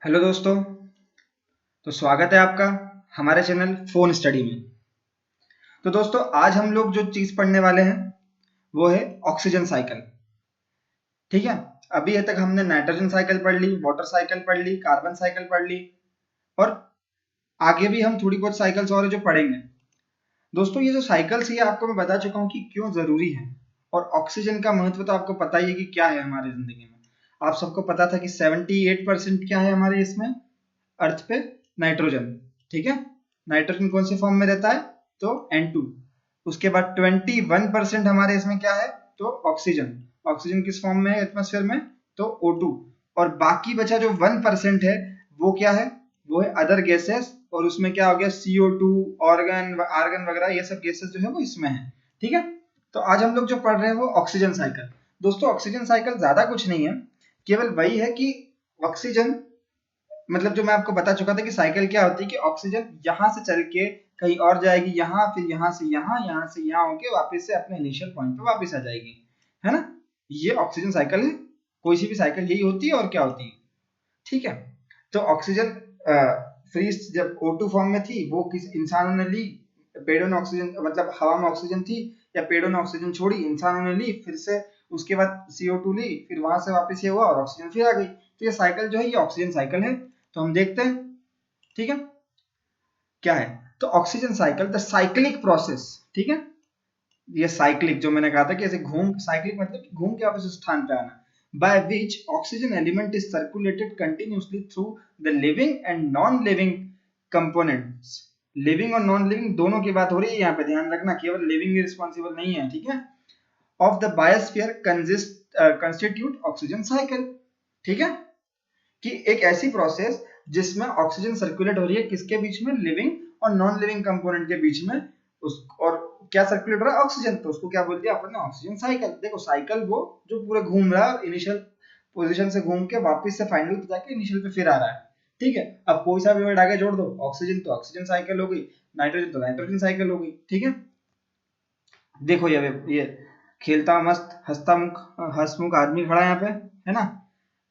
Hello दोस्तों। तो स्वागत है आपका हमारे चैनल फोन स्टडी में। तो दोस्तों आज हम लोग जो चीज पढ़ने वाले हैं वो है ऑक्सीजन साइकिल। ठीक है। अभी तक हमने नाइट्रोजन साइकिल पढ़ ली, वाटर साइकिल पढ़ ली, कार्बन साइकिल पढ़ ली और आगे भी हम थोड़ी बहुत साइकिल्स और जो पढ़ेंगे। दोस्तों ये जो साइकिल्स है आपको मैं बता चुका हूँ कि क्यों जरूरी है, और ऑक्सीजन का महत्व तो आपको पता ही है कि क्या है हमारी जिंदगी में। आप सबको पता था कि 78% क्या है हमारे इसमें अर्थ पे, नाइट्रोजन। ठीक है। नाइट्रोजन कौन से फॉर्म में रहता है? तो N2। उसके बाद 21% हमारे इसमें क्या है? तो ऑक्सीजन। ऑक्सीजन किस फॉर्म में है एटमॉस्फेयर में? तो O2। और बाकी बचा जो 1% है वो क्या है? वो है अदर गैसेस, और उसमें क्या हो गया? CO2, ऑर्गन आर्गन वगैरह, ये सब गैसेस जो है वो इसमें है। ठीक है। तो आज हम लोग जो पढ़ रहे हैं वो ऑक्सीजन साइकिल। दोस्तों ऑक्सीजन साइकिल ज्यादा कुछ नहीं है, केवल वही है कि ऑक्सीजन, मतलब जो मैं आपको बता चुका था कि साइकिल क्या होती है कि ऑक्सीजन यहाँ से चल के कहीं और जाएगी, यहाँ, फिर यहाँ से यहाँ, यहाँ से यहाँ होके वापस से अपने इनिशियल पॉइंट पे वापस आ जाएगी, है ना। ये ऑक्सीजन साइकिल है। कोई सी भी साइकिल यही होती है और क्या होती है। ठीक है। तो ऑक्सीजन फ्रीज जब O2 फॉर्म में थी वो किस इंसानों ने ली? पेड़ों ने ऑक्सीजन, मतलब हवा में ऑक्सीजन थी या पेड़ों ने ऑक्सीजन छोड़ी, इंसानों ने ली, फिर से उसके बाद CO2 ली, फिर वहां से वापस ये हुआ और ऑक्सीजन फिर आ गई। तो ये साइकिल जो है ये ऑक्सीजन साइकिल है। तो हम देखते हैं। ठीक है। क्या है? तो oxygen cycle the cyclic process. ठीक है। ये साइक्लिक जो मैंने कहा था कि ऐसे घूम, साइक्लिक मतलब घूम के वापस उस स्थान पे आना। by which oxygen element is circulated continuously through the living and non-living components। Living और नॉन लिविंग दोनों की बात हो रही है यहाँ पे, ध्यान रखना, केवल लिविंग ही रिस्पॉन्सिबल नहीं है। ठीक है। Of the biosphere constitute oxygen cycle. ठीक है। कि एक ऐसी प्रोसेस जिसमें ऑक्सीजन सर्कुलेट हो रही है किसके बीच में? लिविंग और नॉन लिविंग कंपोनेंट के बीच में। उस और क्या सर्कुलेट हो रहा है? ऑक्सीजन। तो उसको क्या बोल दिया अपन ने? Oxygen cycle. देखो साइकिल वो जो पूरे घूम रहा है, इनिशियल पोजीशन से घूम के वापस से फाइनल पे जाके इनिशियल पे फिर आ रहा है। ठीक है। अब कोई सा भी वर्ड आगे जोड़ दो, ऑक्सीजन तो ऑक्सीजन साइकिल हो गई, नाइट्रोजन तो नाइट्रोजन साइकिल हो गई। ठीक है। देखो ये खेलता मस्त हंसमुख आदमी खड़ा है यहाँ पे, है ना।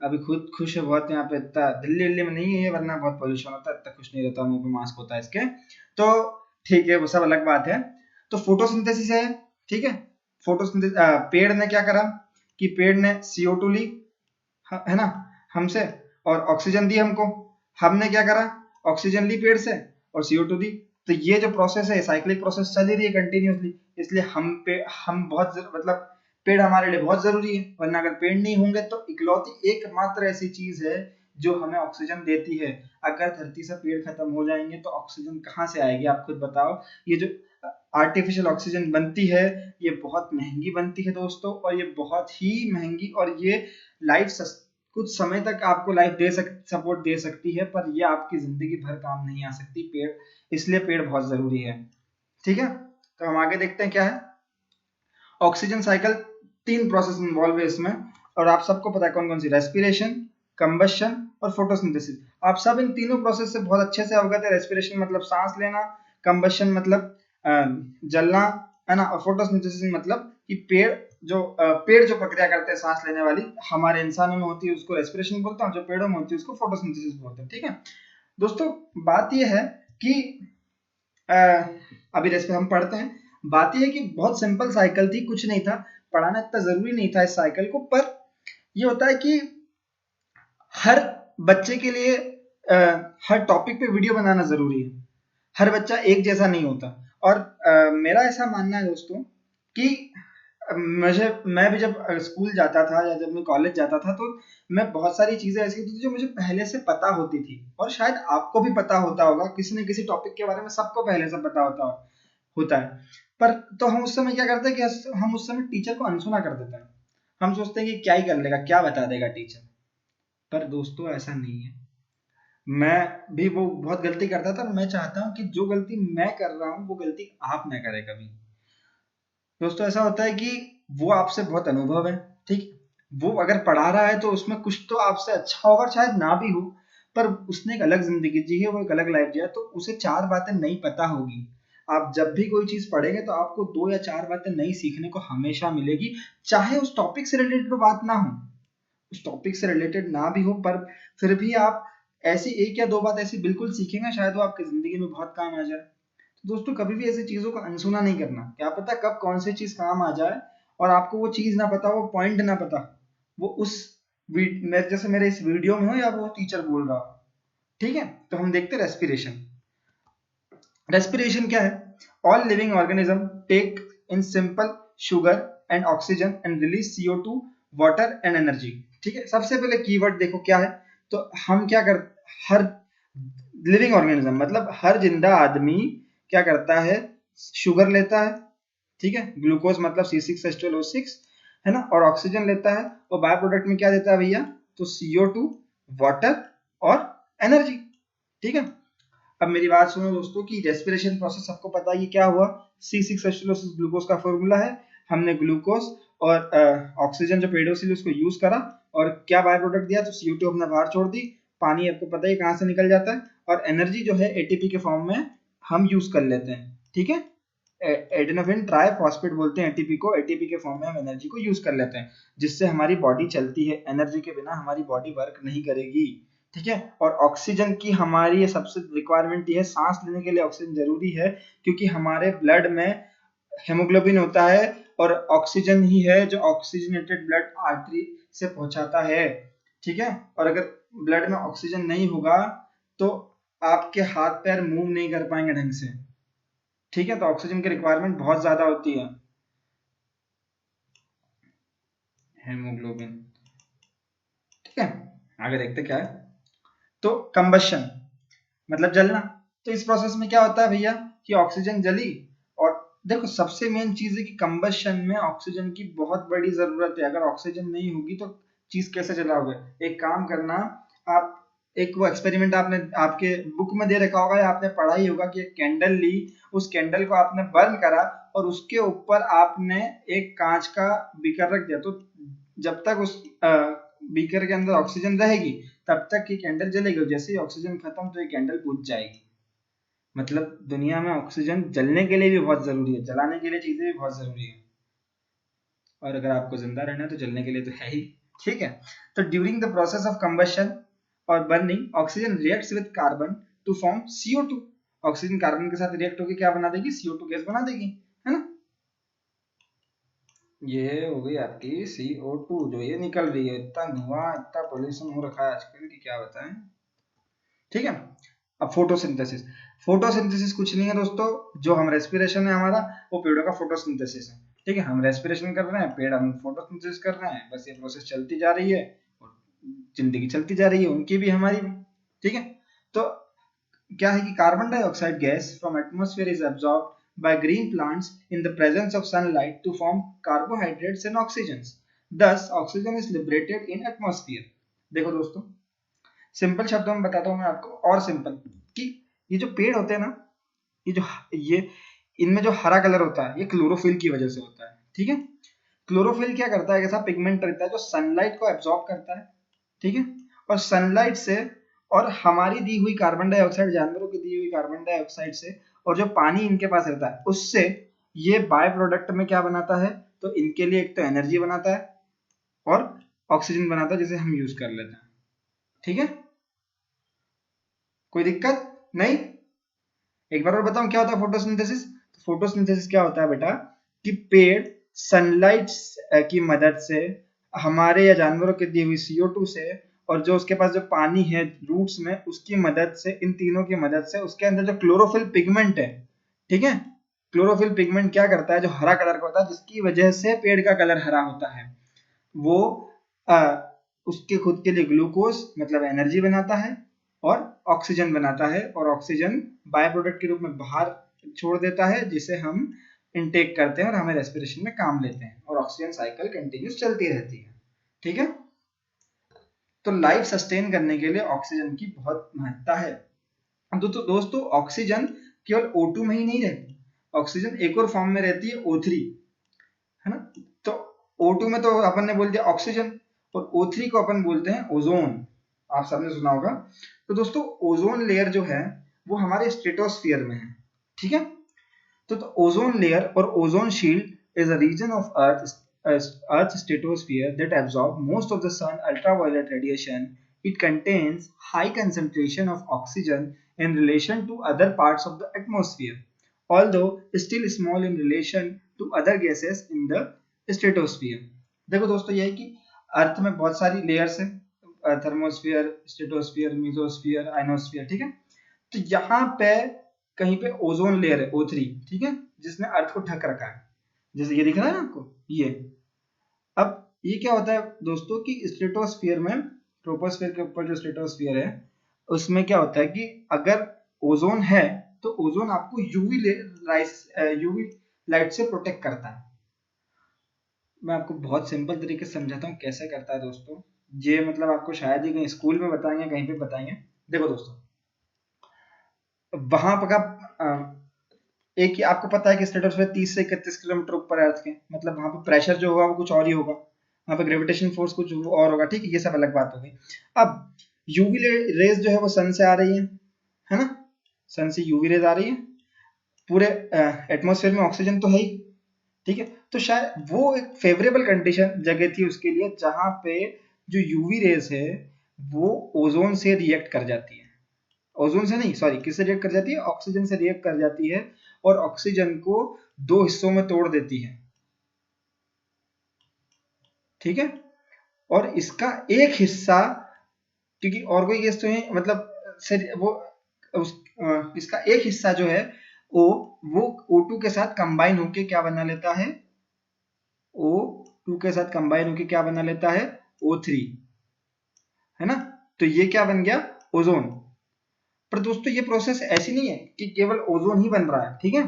अभी खुद खुश है बहुत यहाँ पे, इतना दिल्ली दिल्ली में नहीं है ये, वरना बहुत पोल्यूशन होता है, इतना खुश नहीं रहता, मुंह पे मास्क होता है इसके। तो ठीक है, वो सब अलग बात है। तो फोटोसिंथेसिस है। ठीक है। फोटोसिंथेसिस, पेड़ ने क्या करा कि पेड़ ने CO2 ली, है ना, हमसे, और ऑक्सीजन दी हमको। हमने क्या करा? ऑक्सीजन ली पेड़ से और CO2 दी। तो ये जो प्रोसेस है साइक्लिक प्रोसेस चल ही रही है कंटिन्यूसली। इसलिए हम बहुत मतलब पेड़ हमारे लिए बहुत जरूरी है, वरना अगर पेड़ नहीं होंगे तो इकलौती एकमात्र ऐसी चीज है जो हमें ऑक्सीजन देती है। अगर धरती से पेड़ खत्म हो जाएंगे तो ऑक्सीजन कहाँ से आएगी? आप खुद बताओ। ये जो आर्टिफिशियल ऑक्सीजन बनती है ये बहुत महंगी बनती है दोस्तों, और ये बहुत ही महंगी, और ये लाइफ कुछ समय तक आपको लाइफ सपोर्ट दे सकती है, पर ये आपकी जिंदगी भर काम नहीं आ सकती पेड़। इसलिए पेड़ बहुत जरूरी है। ठीक है। तो हम आगे देखते हैं क्या है। ऑक्सीजन साइकिल 3 प्रोसेस इन्वॉल्व है इसमें, और आप सबको पता है कौन कौन सी? रेस्पिरेशन, कंबशन और फोटोसिंथेसिस। आप सब इन तीनों प्रोसेस से बहुत अच्छे से अवगत है। रेस्पिरेशन मतलब सांस लेना, कंबशन मतलब जलना, है ना, और फोटोसिंथेसिस मतलब कि पेड़ जो प्रक्रिया करते हैं सांस लेने वाली, हमारे इंसानों में होती है उसको रेस्पिरेशन बोलते हैं, और जो पेड़ों में होती है उसको फोटोसिंथेसिस बोलते हैं। ठीक है। दोस्तों बात यह है कि अभी रेसिपी हम पढ़ते हैं। बात यह है कि बहुत सिंपल साइकिल थी, कुछ नहीं था, पढ़ाना इतना जरूरी नहीं था इस साइकिल को, पर ये होता है कि हर बच्चे के लिए हर टॉपिक पे वीडियो बनाना जरूरी है। हर बच्चा एक जैसा नहीं होता, और मेरा ऐसा मानना है दोस्तों कि मैं भी जब स्कूल जाता था या जब मैं कॉलेज जाता था तो मैं बहुत सारी चीजें ऐसी होती थी जो मुझे पहले से पता होती थी, और शायद आपको भी पता होता होगा, किसी न किसी टॉपिक के बारे में सबको पहले से पता होता है। पर तो हम उस समय क्या करते हैं कि हम उस समय टीचर को अनसुना कर देते हैं। हम सोचते हैं कि क्या ही कर लेगा, क्या बता देगा टीचर। पर दोस्तों ऐसा नहीं है। मैं भी वो बहुत गलती करता था, और मैं चाहता हूँ कि जो गलती मैं कर रहा हूँ वो गलती आप ना करें कभी। दोस्तों ऐसा होता है कि वो आपसे बहुत अनुभव है, ठीक, वो अगर पढ़ा रहा है तो उसमें कुछ तो आपसे अच्छा होगा, शायद ना भी हो, पर उसने एक अलग जिंदगी जी है, वो एक अलग लाइफ जिया, तो उसे 4 बातें नहीं पता होगी। आप जब भी कोई चीज पढ़ेंगे तो आपको 2 या 4 बातें नई सीखने को हमेशा मिलेगी, चाहे उस टॉपिक से रिलेटेड बात ना हो, उस टॉपिक से रिलेटेड ना भी हो, पर फिर भी आप ऐसी एक या दो बात ऐसी बिल्कुल सीखेंगे, शायद वो आपकी जिंदगी में बहुत काम आ जाए। तो दोस्तों कभी भी ऐसी चीजों का अनसुना नहीं करना, क्या पता कब कौन सी चीज काम आ जाए और आपको वो चीज ना पता, वो पॉइंट ना पता, वो उस जैसे मेरे इस वीडियो में हो या वो टीचर बोल रहा हो। ठीक है, तो हम देखते हैं रेस्पिरेशन। रेस्पिरेशन क्या है? All living organism take in simple sugar and oxygen and release CO2, water and energy. ठीक है, सबसे पहले कीवर्ड देखो क्या है। तो हम क्या कर, हर लिविंग ऑर्गेनिज्म मतलब हर जिंदा आदमी क्या करता है, शुगर लेता है, ठीक है, ग्लूकोज मतलब C6H12O6 है ना, और ऑक्सीजन लेता है, और बाय प्रोडक्ट में क्या देता है भैया, तो CO2, वाटर और एनर्जी। ठीक है, अब मेरी बात सुनो दोस्तों कि रेस्पिरेशन प्रोसेस सबको पता है कि क्या हुआ, C6H12O6 ग्लूकोज का फॉर्मूला है, हमने ग्लूकोज और ऑक्सीजन जो पेड़ों से उसको यूज करा, और क्या बाय प्रोडक्ट दिया, तो CO2 अपना बाहर छोड़ दी, पानी आपको पता है कहाँ से निकल जाता है, और एनर्जी जो है ATP के फॉर्म में हम यूज कर लेते हैं। ठीक है, एडेनोसिन ट्राइफॉस्फेट बोलते हैं एटीपी को, एटीपी के फॉर्म में हम एनर्जी को यूज कर लेते हैं, जिससे हमारी बॉडी चलती है। एनर्जी के बिना हमारी बॉडी वर्क नहीं करेगी। ठीक है, और ऑक्सीजन की हमारी सबसे रिक्वायरमेंट ये है, सांस लेने के लिए ऑक्सीजन जरूरी है, क्योंकि हमारे ब्लड में हेमोग्लोबिन होता है, और ऑक्सीजन ही है जो ऑक्सीजनेटेड ब्लड आर्टरी से पहुंचाता है। ठीक है, और अगर ब्लड में ऑक्सीजन नहीं होगा तो आपके हाथ पैर मूव नहीं कर पाएंगे ढंग से। ठीक है, तो ऑक्सीजन की रिक्वायरमेंट बहुत ज्यादा होती है। हेमोग्लोबिन, ठीक है, आगे देखते क्या है। तो कंबशन मतलब जलना। तो इस प्रोसेस में क्या होता है भैया कि ऑक्सीजन जली, और देखो सबसे मेन चीज है कि कंबशन में ऑक्सीजन की बहुत बड़ी जरूरत है। अगर ऑक्सीजन नहीं होगी तो चीज कैसे जलाओगे? एक काम करना, आप एक वो एक्सपेरिमेंट आपने आपके बुक में दे रखा होगा या आपने पढ़ा ही होगा कि एक कैंडल ली, उस कैंडल को आपने बर्न करा, और उसके ऊपर आपने एक कांच का बीकर रख दिया, तो जब तक उस बीकर के अंदर ऑक्सीजन रहेगी तब तक ये कैंडल जलेगी, जैसे ही ऑक्सीजन खत्म तो ये कैंडल बुझ जाएगी। मतलब दुनिया में ऑक्सीजन जलने के लिए भी बहुत जरूरी है, जलाने के लिए चीजें भी बहुत जरूरी है, और अगर आपको जिंदा रहना है तो जलने के लिए तो है ही। ठीक है, तो during the process of combustion और burning oxygen reacts with carbon to form CO2। Oxygen carbon के साथ रिएक्ट होकर क्या बना देगी, CO2 गैस बना देगी, है ना। ये हो गई आपकी CO2 जो ये निकल रही है, इतना धुआं इतना पोल्यूशन हो रखा है आजकल की क्या बताएं। ठीक है, अब फोटोसिंथेसिस। फोटोसिंथेसिस कुछ नहीं है दोस्तों, जो हम रेस्पिरेशन है हमारा, वो पेड़ों का फोटोसिंथेसिस है। ठीक है, हम रेस्पिरेशन कर रहे हैं, पेड़ हम फोटोसिंथेसिस कर रहे हैं, बस ये प्रोसेस चलती जा रही है और जिंदगी चलती जा रही है, उनकी भी हमारी भी। ठीक है, तो क्या है कि carbon dioxide gas from atmosphere is absorbed by green plants in the presence of sunlight to form carbohydrates and oxygens. Thus, oxygen is liberated in atmosphere. देखो दोस्तों, सिंपल शब्दों में बताता हूँ मैं आपको, और सिंपल, कि ये जो पेड़ होते हैं ना, ये जो ये इनमें जो हरा कलर होता है, ये क्लोरोफिल की वजह से होता है। ठीक है, क्लोरोफिल क्या करता है, ऐसा पिगमेंट रहता है जो सनलाइट को एब्जॉर्ब करता है। ठीक है, और सनलाइट से, और हमारी दी हुई कार्बन डाइऑक्साइड, जानवरों की दी हुई कार्बन डाइऑक्साइड से, और जो पानी इनके पास रहता है उससे, ये बाय प्रोडक्ट में क्या बनाता है, तो इनके लिए एक तो एनर्जी बनाता है और ऑक्सीजन बनाता है, जिसे हम यूज कर लेते हैं। ठीक है, कोई दिक्कत नहीं? एक बार और बताऊं क्या होता है फोटोसिंथेसिस। तो फोटोसिंथेसिस क्या होता है बेटा, कि पेड़ सनलाइट की मदद से, हमारे या जानवरों के दी हुई CO2 से, और जो उसके पास जो पानी है रूट्स में उसकी मदद से, इन तीनों की मदद से उसके अंदर जो क्लोरोफिल पिगमेंट है, ठीक है, क्लोरोफिल पिगमेंट क्या करता है, जो हरा कलर का होता है, जिसकी वजह से पेड़ का कलर हरा होता है, वो आ, उसके खुद के लिए ग्लूकोज मतलब एनर्जी बनाता है, और ऑक्सीजन बनाता है, और ऑक्सीजन बाय प्रोडक्ट के रूप में बाहर छोड़ देता है, जिसे हम इनटेक करते हैं और हमें रेस्पिरेशन में काम लेते हैं, और ऑक्सीजन साइकिल कंटिन्यूस चलती रहती है। ठीक है, तो लाइफ सस्टेन करने के लिए ऑक्सीजन की बहुत महत्ता है। तो दोस्तों ऑक्सीजन केवल O2 में ही नहीं रहती, ऑक्सीजन एक और फॉर्म में रहती है O3, है ना। तो O2 में तो अपन ने बोल दिया ऑक्सीजन, और O3 को अपन बोलते हैं ओजोन, आप सबने सुना होगा। तो दोस्तों ओजोन लेयर जो है वो हमारे स्ट्रेटोस्फीयर में है। ठीक है, तो ओजोन लेयर और ozone shield is a region of earth stratosphere that absorb most of the sun ultraviolet radiation it contains high concentration of oxygen in relation to other parts of the atmosphere, although still small in relation to other gases in the stratosphere. देखो दोस्तों ये है कि अर्थ में बहुत सारी layers हैं, thermosphere, stratosphere, mesosphere, ionosphere, ठीक है। तो यहाँ पे कहीं पे ओजोन लेयर है O3, ठीक है, जिसने अर्थ को ढक रखा है, जैसे ये दिख रहा है ना आपको ये। अब ये क्या होता है दोस्तों कि स्ट्रेटोस्फीयर में, ट्रोपोस्फीयर के ऊपर जो स्ट्रेटोस्फीयर है उसमें क्या होता है कि अगर ओजोन है तो ओजोन आपको यूवी लाइट से प्रोटेक्ट करता है। मैं आपको बहुत सिंपल तरीके से समझाता हूँ कैसे करता है दोस्तों। ये मतलब आपको शायद ही कहीं स्कूल में बताएंगे, कहीं पे बताएंगे। देखो दोस्तों, वहां पर एक ही आपको पता है कि स्ट्रेटोस्फीयर 30 से 31 किलोमीटर ऊपर है अर्थ के, मतलब वहां पे प्रेशर जो होगा वो कुछ और ही होगा, वहां पे ग्रेविटेशन फोर्स कुछ और होगा, ठीक है, ये सब अलग बात हो गई। अब यूवी रेज जो है वो सन से आ रही है ना, सन से यूवी रेज आ रही है, पूरे एटमॉस्फेयर में ऑक्सीजन तो है ही, ठीक है। तो शायद वो एक फेवरेबल कंडीशन जगह थी उसके लिए जहां पे जो यूवी रेज है वो ओजोन से रिएक्ट कर जाती है, ओजोन से नहीं, सॉरी, किससे रिएक्ट कर जाती है, ऑक्सीजन से रिएक्ट कर जाती है, और ऑक्सीजन को दो हिस्सों में तोड़ देती है, ठीक है। और इसका एक हिस्सा, क्योंकि और कोई गैस तो है मतलब वो इसका एक हिस्सा जो है वो O2 के साथ कंबाइन होके क्या बना लेता है, O2 के साथ कंबाइन होके क्या बना लेता है, O3, है ना। तो ये क्या बन गया, ओजोन। पर दोस्तों ये प्रोसेस ऐसी नहीं है कि केवल ओजोन ही बन रहा है, ठीक है,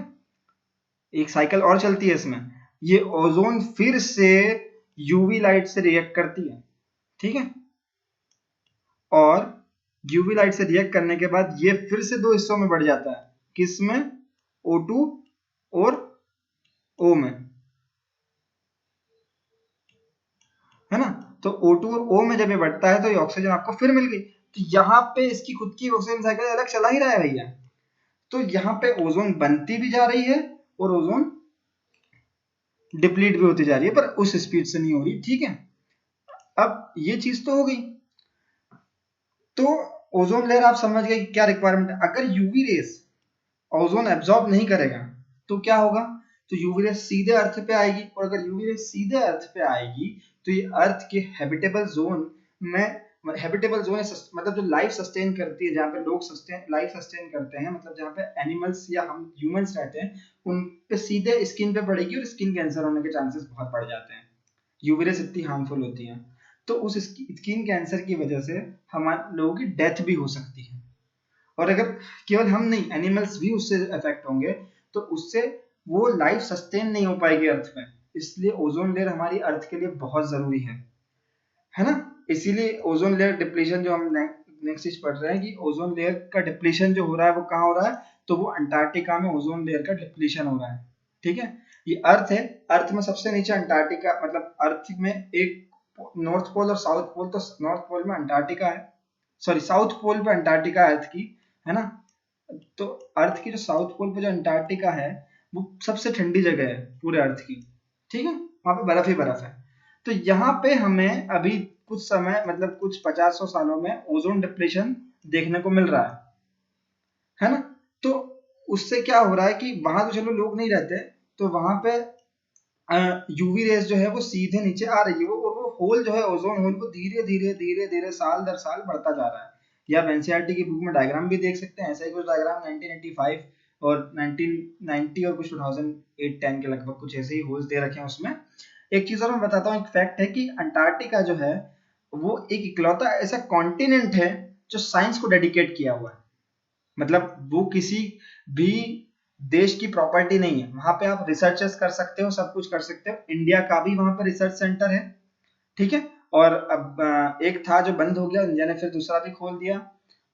एक साइकिल और चलती है इसमें। ये ओजोन फिर से यूवी लाइट से रिएक्ट करती है, ठीक है, और यूवी लाइट से रिएक्ट करने के बाद ये फिर से दो हिस्सों में बढ़ जाता है, किसमें, O2 और O में, है ना। तो O2 और O में जब ये बढ़ता है तो ये ऑक्सीजन आपको फिर मिल गई। तो यहाँ पे इसकी खुद की ऑक्सीजन साइकिल अलग चला ही रहा है भैया। तो यहाँ पे ओजोन बनती भी जा रही है और ओजोन डिप्लीट भी होती जा रही है, पर उस स्पीड से नहीं हो रही, ठीक है। अब ये चीज तो हो गई। तो ओजोन लेयर आप समझ गए क्या रिक्वायरमेंट है। अगर यूवी रेस ओजोन एब्जॉर्ब नहीं करेगा तो क्या होगा, तो यूवी रेस सीधे अर्थ पे आएगी, और अगर यूवी रेस सीधे अर्थ पे आएगी तो ये अर्थ के हैबिटेबल जोन में, हैबिटेबल जोन मतलब जो लाइफ सस्टेन करती है, जहाँ पे लोग लाइफ सस्टेन करते हैं, मतलब जहाँ पे एनिमल्स या हम ह्यूमंस रहते हैं, उन पे सीधे स्किन पे पड़ेगी और स्किन कैंसर होने के चांसेस बहुत बढ़ जाते हैं, यूवी रेस इतनी हार्मफुल होती है। तो उस स्किन कैंसर की वजह से हमारे लोगों की डेथ भी हो सकती है, और अगर केवल हम नहीं, एनिमल्स भी उससे अफेक्ट होंगे, तो उससे वो लाइफ सस्टेन नहीं हो पाएगी अर्थ में। इसलिए ओजोन लेयर हमारी अर्थ के लिए बहुत जरूरी है ना। इसीलिए ओजोन लेयर डिप्लीशन जो हम नेक्स्ट चीज पढ़ रहे हैं कि ओजोन लेयर का डिप्लीशन जो हो रहा है वो कहाँ हो रहा है, तो वो अंटार्कटिका में ओजोन लेयर का डिप्लीशन हो रहा है, ठीक है। ये अर्थ है, अर्थ में सबसे नीचे अंटार्कटिका, मतलब अर्थ में एक नॉर्थ पोल और साउथ पोल, तो नॉर्थ पोल में अंटार्कटिका है, सॉरी साउथ पोल पे अंटार्कटिका अर्थ की, है ना। तो अर्थ की जो साउथ पोल पे जो अंटार्कटिका है वो सबसे ठंडी जगह है पूरे अर्थ की, ठीक है, वहां पे बर्फ ही बर्फ है। तो यहाँ पे हमें अभी कुछ समय, मतलब कुछ 50-100 सालों में ओजोन डिप्लीशन देखने को मिल रहा है ना। तो उससे क्या हो रहा है कि वहां तो चलो लोग नहीं रहते, तो वहां पे यूवी रेस जो है वो सीधे नीचे आ रही है, वो होल जो है ओजोन होल वो धीरे धीरे धीरे धीरे साल दर साल बढ़ता जा रहा है। या आप एनसीईआरटी की बुक में डायग्राम भी देख सकते हैं, ऐसा ही कुछ डायग्राम 1985 और 1990 और कुछ 2008-10 के लगभग कुछ ऐसे ही होल्स दे रखे हैं उसमें। एक चीज और मैं बताता हूँ, एक फैक्ट है कि अंटार्कटिका जो है वो एक इकलौता ऐसा कॉन्टिनेंट है जो साइंस को डेडिकेट किया हुआ है, मतलब वो किसी भी देश की प्रॉपर्टी नहीं है, वहां पे आप रिसर्चेस कर सकते हो, सब कुछ कर सकते हो, इंडिया का भी वहां पर रिसर्च सेंटर है, ठीक है। और अब एक था जो बंद हो गया, इंडिया ने फिर दूसरा भी खोल दिया,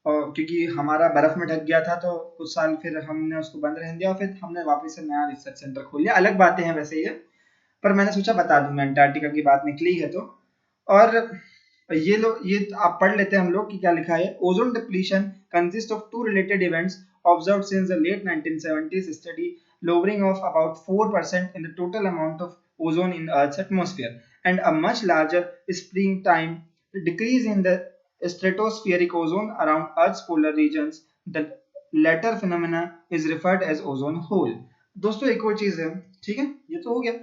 और क्योंकि हमारा बर्फ में ढक गया था तो कुछ साल फिर हमने उसको बंद रहने दिया, और फिर हमने वापस से नया रिसर्च सेंटर खोल लिया। अलग बातें हैं वैसे ये, पर मैंने सोचा बता दूं, मैं अंटार्कटिका की बात निकली है तो। और ये आप पढ़ लेते हैं हम लोग कि क्या लिखा है। Ozone depletion consist of two related events observed since the late 1970s study lowering of about 4% in the total amount of ozone in Earth's atmosphere and a much larger springtime decrease in the stratospheric ozone around Earth's polar regions. The latter phenomena is referred as ozone hole. दोस्तों एक और चीज है, ठीक है, ये तो हो गया।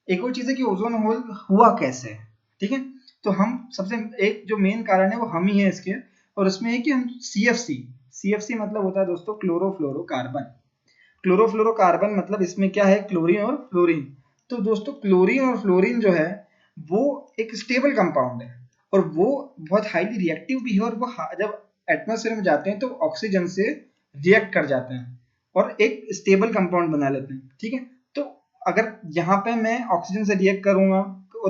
एक और चीज है कि ओजोन होल हुआ कैसे, ठीक है। तो हम सबसे एक जो मेन कारण है वो हम ही है इसके, और उसमें है कि हम CFC मतलब होता है दोस्तों क्लोरोफ्लोरोकार्बन। क्लोरोफ्लोरोकार्बन मतलब इसमें क्या है, क्लोरीन और फ्लोरीन। तो दोस्तों क्लोरीन और फ्लोरीन जो है वो एक स्टेबल कंपाउंड है, और वो बहुत हाईली रिएक्टिव भी है, और वो जब एटमॉस्फेयर में जाते हैं तो ऑक्सीजन से रिएक्ट कर जाते हैं और एक स्टेबल कंपाउंड बना लेते हैं, ठीक है। तो अगर यहाँ पे मैं ऑक्सीजन से रिएक्ट करूंगा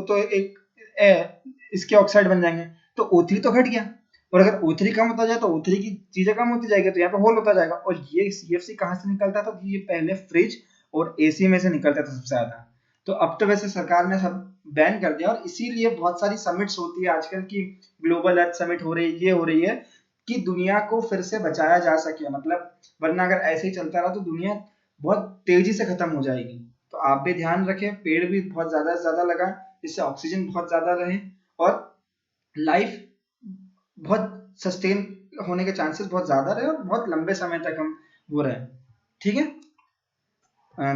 तो एक इसके ऑक्साइड बन जाएंगे, तो O3 तो घट गया, और अगर O3 कम होता जाए तो O3 की चीजें कम होती जाएगी, तो यहाँ पे होल होता जाएगा। और ये CFC कहाँ से निकलता था, ये पहले फ्रिज और AC में से निकलता था सबसे ज्यादा। तो अब तो वैसे सरकार ने सब बैन कर दिया, और इसीलिए बहुत सारी समिट्स होती है आजकल की, ग्लोबल अर्थ समिट हो रही है, ये हो रही है कि दुनिया को फिर से बचाया जा सके, मतलब वरना अगर ऐसे ही चलता रहा तो दुनिया बहुत तेजी से खत्म हो जाएगी। तो आप भी ध्यान रखें, पेड़ भी बहुत ज्यादा से ज्यादा लगाएं, इससे ऑक्सीजन बहुत ज्यादा रहे और लाइफ बहुत सस्टेन होने के चांसेस बहुत ज्यादा रहे, और बहुत लंबे समय तक हम वो रहे, ठीक है।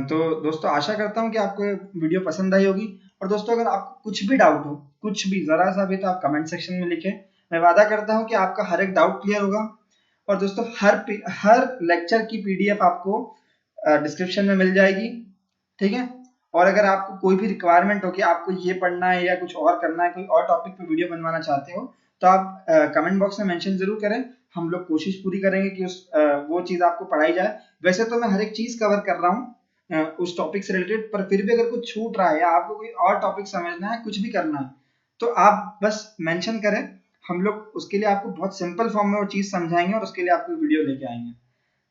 तो दोस्तों आशा करता हूँ कि आपको ये वीडियो पसंद आई होगी। और दोस्तों अगर आपको कुछ भी डाउट हो, कुछ भी जरा सा भी, तो आप कमेंट सेक्शन में लिखें। मैं वादा करता हूँ कि आपका हर एक डाउट क्लियर होगा। और दोस्तों हर लेक्चर की PDF आपको डिस्क्रिप्शन में मिल जाएगी, ठीक है। और अगर आपको कोई भी रिक्वायरमेंट हो कि आपको ये पढ़ना है या कुछ और करना है, कोई और टॉपिक पे वीडियो बनवाना चाहते हो, तो आप कमेंट बॉक्स में मेंशन जरूर करें। हम लोग कोशिश पूरी करेंगे कि वो चीज़ आपको पढ़ाई जाए। वैसे तो मैं हर एक चीज़ कवर कर रहा हूँ उस टॉपिक से रिलेटेड, पर फिर भी अगर कुछ छूट रहा है या आपको कोई और टॉपिक समझना है, कुछ भी करना है, तो आप बस मेंशन करें। हम लोग उसके लिए आपको बहुत सिंपल फॉर्म में वो चीज़ समझाएंगे और उसके लिए आपको वीडियो लेके आएंगे।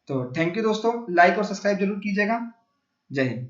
तो थैंक यू दोस्तों, लाइक और सब्सक्राइब जरूर कीजिएगा। जय हिंद।